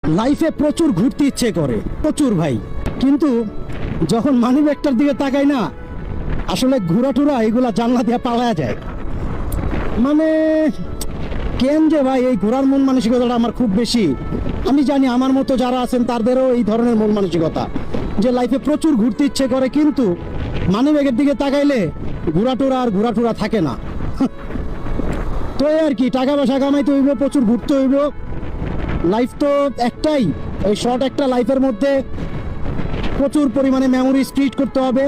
লাইফে প্রচুর ঘুরতে ইচ্ছে করে, প্রচুর ভাই, কিন্তু যখন মানি ব্যাগটার দিকে তাকাই না, আসলে ঘোরা টুরা এগুলা জানলা দিয়ে পালায়া যায়। মানে কেন যে ভাই এই ঘোরার মন মানসিকতাটা আমার খুব বেশি। আমি জানি আমার মতো যারা আছেন তাদেরও এই ধরনের মন মানসিকতা, যে লাইফে প্রচুর ঘুরতে ইচ্ছে করে, কিন্তু মানি ব্যাগের দিকে তাকাইলে ঘোরা টুরা থাকে না। তো এই আর কি, টাকা পয়সা কামাইতে হইব, প্রচুর ঘুরতে হইব। লাইফ তো একটাই, এই শর্ট একটা লাইফের মধ্যে প্রচুর পরিমাণে মেমোরি ক্রিয়েট করতে হবে।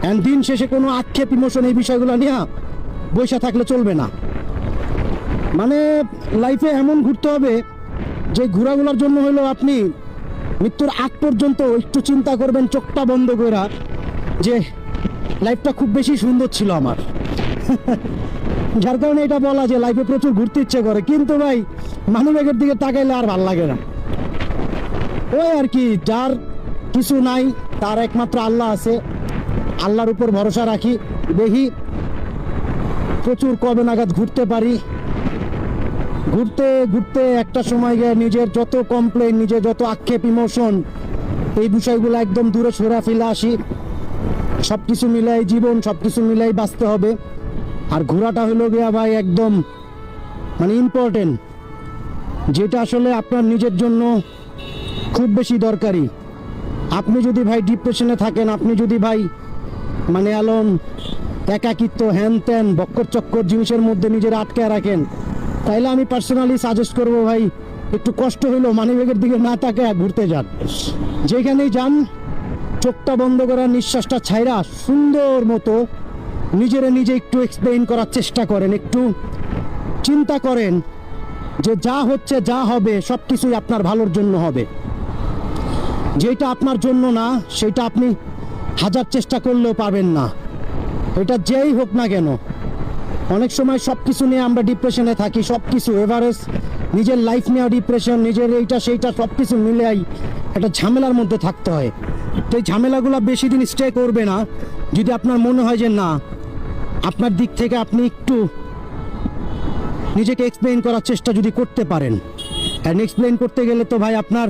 অ্যান্ড দিন শেষে কোনো আক্ষেপ ইমোশন এই বিষয়গুলো নিয়ে বসে থাকলে চলবে না। মানে লাইফে এমন ঘুরতে হবে যে ঘোরাগুলোর জন্য হলো আপনি মৃত্যুর আগ পর্যন্ত একটু চিন্তা করবেন চোখটা বন্ধ করে, যে লাইফটা খুব বেশি সুন্দর ছিল আমার। যার কারণে এটা বলা যে লাইফে প্রচুর ঘুরতে ইচ্ছে করে, কিন্তু ভাই মানি ব্যাগের দিকে তাকাইলে আর ভাল লাগে না। ওই আর কি, যার কিছু নাই তার একমাত্র আল্লাহ আছে, আল্লাহর উপর ভরসা রাখি, দেখি প্রচুর কবে নাগাদ ঘুরতে পারি। ঘুরতে ঘুরতে একটা সময় গিয়ে নিজের যত কমপ্লেন, নিজের যত আক্ষেপ ইমোশন, এই বিষয়গুলো একদম দূরে সরে ফেলে আসি। সব কিছু মিলাই জীবন, সব কিছু মিলাই বাঁচতে হবে। আর ঘোরাটা হলো গিয়া ভাই একদম মানে ইম্পর্টেন্ট, যেটা আসলে আপনার নিজের জন্য খুব বেশি দরকারি। আপনি যদি ভাই ডিপ্রেশনে থাকেন, আপনি যদি ভাই মানে অ্যালোন, একাকিত্ব, হ্যান ত্যান বক্কর চক্কর জিনিসের মধ্যে নিজের আটকে রাখেন, তাইলে আমি পার্সোনালি সাজেস্ট করব ভাই একটু কষ্ট হইলো মানি ব্যাগের দিকে না তাকায় ঘুরতে যান। যেখানেই যান চোখটা বন্ধ করা, নিঃশ্বাসটা ছাইরা সুন্দর মতো নিজেরে নিজে একটু এক্সপ্লেইন করার চেষ্টা করেন, একটু চিন্তা করেন যে যা হচ্ছে যা হবে সব কিছুই আপনার ভালোর জন্য হবে। যেটা আপনার জন্য না সেটা আপনি হাজার চেষ্টা করলেও পাবেন না, এটা যেই হোক না কেন। অনেক সময় সব কিছু নিয়ে আমরা ডিপ্রেশনে থাকি, সব কিছু এভারেজ নিজের লাইফ নিয়ে ডিপ্রেশন, নিজের এইটা সেইটা সব কিছু মিলেই একটা ঝামেলার মধ্যে থাকতে হয়। তো এই ঝামেলাগুলো বেশি দিন স্টে করবে না। যদি আপনার মনে হয় যে না, আপনার দিক থেকে আপনি একটু নিজেকে এক্সপ্লেইন করার চেষ্টা যদি করতে পারেন, অ্যান্ড এক্সপ্লেইন করতে গেলে তো ভাই আপনার